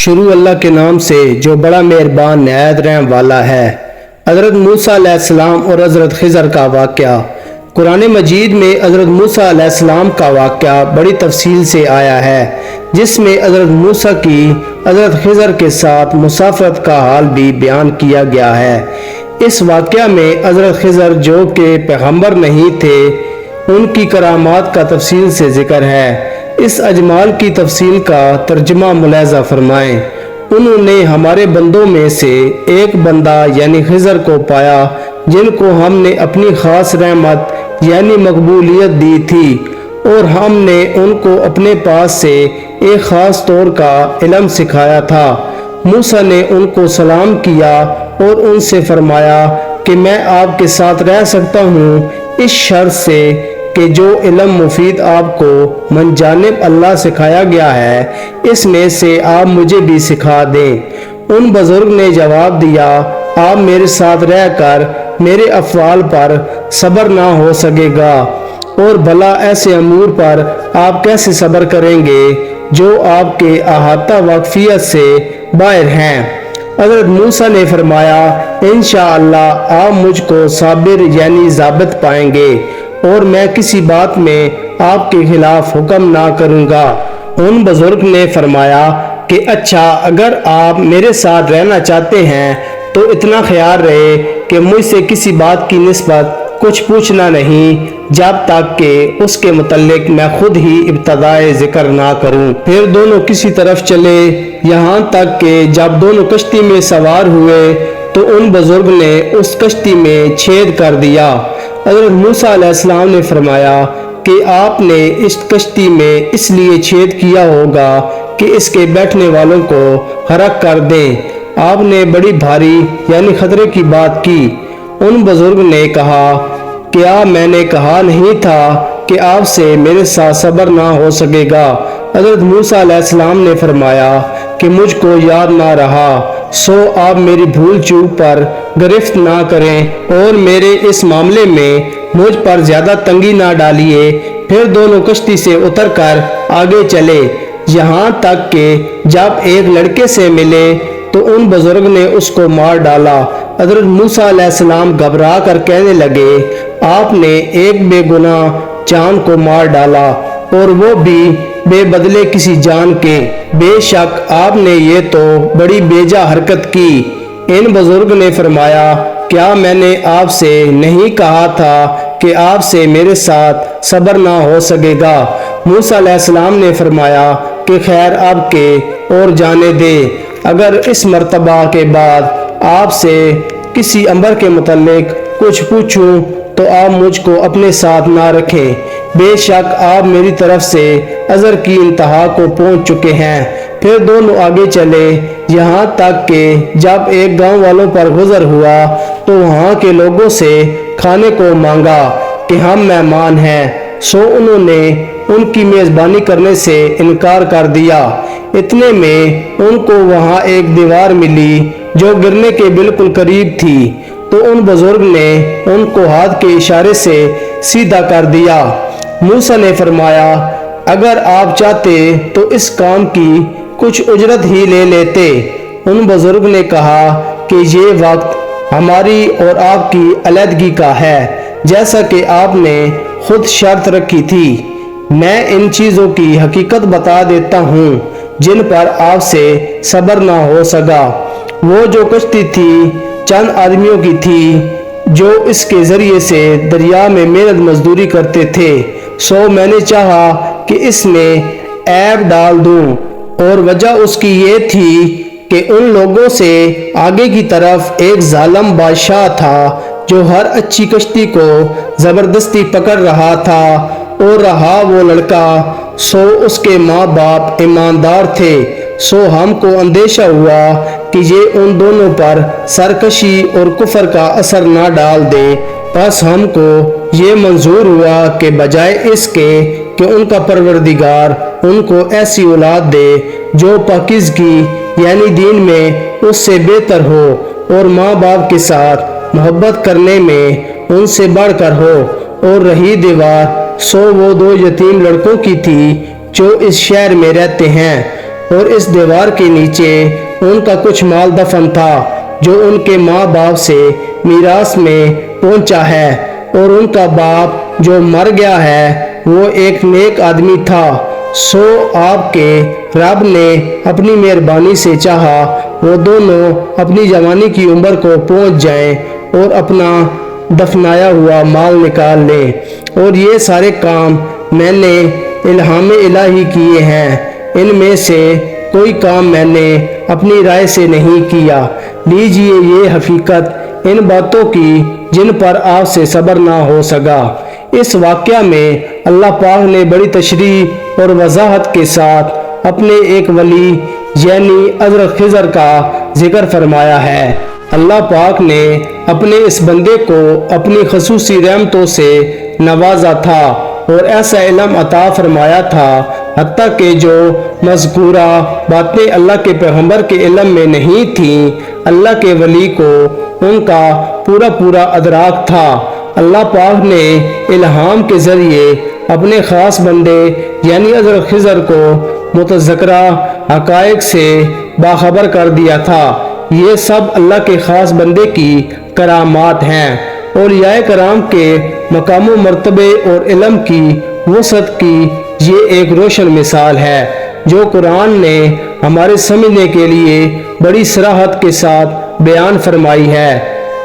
شروع اللہ کے نام سے جو بڑا مہربان نہایت رحم والا ہے۔ حضرت موسیٰ علیہ السلام اور حضرت خضر کا واقعہ۔ قرآن مجید میں حضرت موسیٰ علیہ السلام کا واقعہ بڑی تفصیل سے آیا ہے، جس میں حضرت موسیٰ کی حضرت خضر کے ساتھ مسافرت کا حال بھی بیان کیا گیا ہے۔ اس واقعہ میں حضرت خضر جو کہ پیغمبر نہیں تھے، ان کی کرامات کا تفصیل سے ذکر ہے۔ اس اجمال کی تفصیل کا ترجمہ ملاحظہ فرمائیں۔ انہوں نے ہمارے بندوں میں سے ایک بندہ یعنی خضر کو پایا، جن کو ہم نے اپنی خاص رحمت یعنی مقبولیت دی تھی، اور ہم نے ان کو اپنے پاس سے ایک خاص طور کا علم سکھایا تھا۔ موسیٰ نے ان کو سلام کیا اور ان سے فرمایا کہ میں آپ کے ساتھ رہ سکتا ہوں، اس شرط سے کہ جو علم مفید آپ کو من جانب اللہ سکھایا گیا ہے، اس میں سے آپ مجھے بھی سکھا دیں۔ ان بزرگ نے جواب دیا، آپ میرے ساتھ رہ کر میرے افعال پر صبر نہ ہو سکے گا، اور بھلا ایسے امور پر آپ کیسے صبر کریں گے جو آپ کے احاطہ واقفیت سے باہر ہیں۔ حضرت موسیٰ نے فرمایا، انشاءاللہ آپ مجھ کو صابر یعنی ضابط پائیں گے، اور میں کسی بات میں آپ کے خلاف حکم نہ کروں گا۔ ان بزرگ نے فرمایا کہ اچھا، اگر آپ میرے ساتھ رہنا چاہتے ہیں تو اتنا خیال رہے کہ مجھ سے کسی بات کی نسبت کچھ پوچھنا نہیں، جب تک کہ اس کے متعلق میں خود ہی ابتدائے ذکر نہ کروں۔ پھر دونوں کسی طرف چلے، یہاں تک کہ جب دونوں کشتی میں سوار ہوئے تو ان بزرگ نے اس کشتی میں چھید کر دیا۔ حضرت موسیٰ علیہ السلام نے فرمایا کہ آپ نے اس کشتی میں اس لیے چھید کیا ہوگا کہ اس کے بیٹھنے والوں کو غرق کر دیں۔ آپ نے بڑی بھاری یعنی خطرے کی بات کی۔ ان بزرگ نے کہا، کیا میں نے کہا نہیں تھا کہ آپ سے میرے ساتھ صبر نہ ہو سکے گا؟ حضرت موسیٰ علیہ السلام نے فرمایا کہ مجھ کو یاد نہ رہا، سو آپ میری بھول چوک پر گرفت نہ کریں اور میرے اس معاملے میں مجھ پر زیادہ تنگی نہ ڈالیے۔ پھر دونوں کشتی سے اتر کر آگے چلے، یہاں تک کہ جب ایک لڑکے سے ملے تو ان بزرگ نے اس کو مار ڈالا۔ حضرت موسیٰ علیہ السلام گھبرا کر کہنے لگے، آپ نے ایک بے گناہ جان کو مار ڈالا، اور وہ بھی بے بدلے کسی جان کے۔ بے شک آپ نے یہ تو بڑی بیجا حرکت کی۔ ان بزرگ نے فرمایا، کیا میں نے آپ سے نہیں کہا تھا کہ آپ سے میرے ساتھ صبر نہ ہو سکے گا؟ موسیٰ علیہ السلام نے فرمایا کہ خیر آپ کے اور جانے دے، اگر اس مرتبہ کے بعد آپ سے کسی امر کے متعلق کچھ پوچھوں تو آپ مجھ کو اپنے ساتھ نہ رکھیں، بے شک آپ میری طرف سے عذر کی انتہا کو پہنچ چکے ہیں۔ پھر دونوں آگے چلے، یہاں تک کہ جب ایک گاؤں والوں پر گزر ہوا تو وہاں کے لوگوں سے کھانے کو مانگا کہ ہم مہمان ہیں، سو انہوں نے ان کی میزبانی کرنے سے انکار کر دیا۔ اتنے میں ان کو وہاں ایک دیوار ملی جو گرنے کے بالکل قریب تھی، تو ان بزرگ نے ان کو ہاتھ کے اشارے سے سیدھا کر دیا۔ موسیٰ نے فرمایا، اگر آپ چاہتے تو اس کام کی کچھ اجرت ہی لے لیتے۔ ان بزرگ نے کہا کہ یہ وقت ہماری اور آپ کی علیحدگی کا ہے، جیسا کہ آپ نے خود شرط رکھی تھی۔ میں ان چیزوں کی حقیقت بتا دیتا ہوں جن پر آپ سے صبر نہ ہو سکا۔ وہ جو کشتی تھی چند آدمیوں کی تھی جو اس کے ذریعے سے دریا میں محنت مزدوری کرتے تھے، سو میں نے چاہا کہ اس میں عیب ڈال دوں، اور وجہ اس کی یہ تھی کہ ان لوگوں سے آگے کی طرف ایک ظالم بادشاہ تھا جو ہر اچھی کشتی کو زبردستی پکڑ رہا تھا، اور رہا وہ لڑکا، سو اس کے ماں باپ ایماندار تھے، سو ہم کو اندیشہ ہوا کہ یہ ان دونوں پر سرکشی اور کفر کا اثر نہ ڈال دے، پس ہم کو یہ منظور ہوا کہ بجائے اس کے کہ ان کا پروردگار ان کو ایسی اولاد دے جو پاکیزگی یعنی دین میں اس سے بہتر ہو اور ماں باپ کے ساتھ محبت کرنے میں ان سے بڑھ کر ہو۔ اور رہی دیوار، سو وہ دو یتیم لڑکوں کی تھی جو اس شہر میں رہتے ہیں، اور اس دیوار کے نیچے ان کا کچھ مال دفن تھا جو ان کے ماں باپ سے میراث میں پہنچا ہے، اور ان کا باپ جو مر گیا ہے وہ ایک نیک آدمی تھا۔ سو آپ کے رب نے اپنی مہربانی سے چاہا وہ دونوں اپنی جوانی کی عمر کو پہنچ جائیں اور اپنا دفنایا ہوا مال نکال لیں، اور یہ سارے کام میں نے الہام الہی کیے ہیں، ان میں سے کوئی کام میں نے اپنی رائے سے نہیں کیا۔ لیجئے یہ حقیقت ان باتوں کی جن پر آپ سے صبر نہ ہو سکا۔ اس واقعہ میں اللہ پاک نے بڑی تشریح اور وضاحت کے ساتھ اپنے ایک ولی یعنی حضرت خضر کا ذکر فرمایا ہے۔ اللہ پاک نے اپنے اس بندے کو اپنی خصوصی رحمتوں سے نوازا تھا اور ایسا علم عطا فرمایا تھا حتیٰ کہ جو مذکورہ باتیں اللہ کے پیغمبر کے علم میں نہیں تھیں، اللہ کے ولی کو ان کا پورا ادراک تھا۔ اللہ پاک نے الہام کے ذریعے اپنے خاص بندے یعنی حضرت خضر کو متذکرہ حقائق سے باخبر کر دیا تھا۔ یہ سب اللہ کے خاص بندے کی کرامات ہیں۔ اولیاء کرام کے مقام و مرتبے اور علم کی وسعت کی یہ ایک روشن مثال ہے جو قرآن نے ہمارے سمجھنے کے لیے بڑی صراحت کے ساتھ بیان فرمائی ہے۔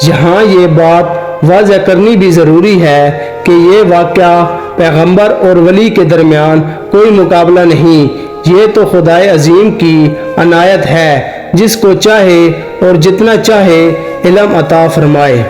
جہاں یہ بات واضح کرنی بھی ضروری ہے کہ یہ واقعہ پیغمبر اور ولی کے درمیان کوئی مقابلہ نہیں، یہ تو خدائے عظیم کی عنایت ہے، جس کو چاہے اور جتنا چاہے علم عطا فرمائے۔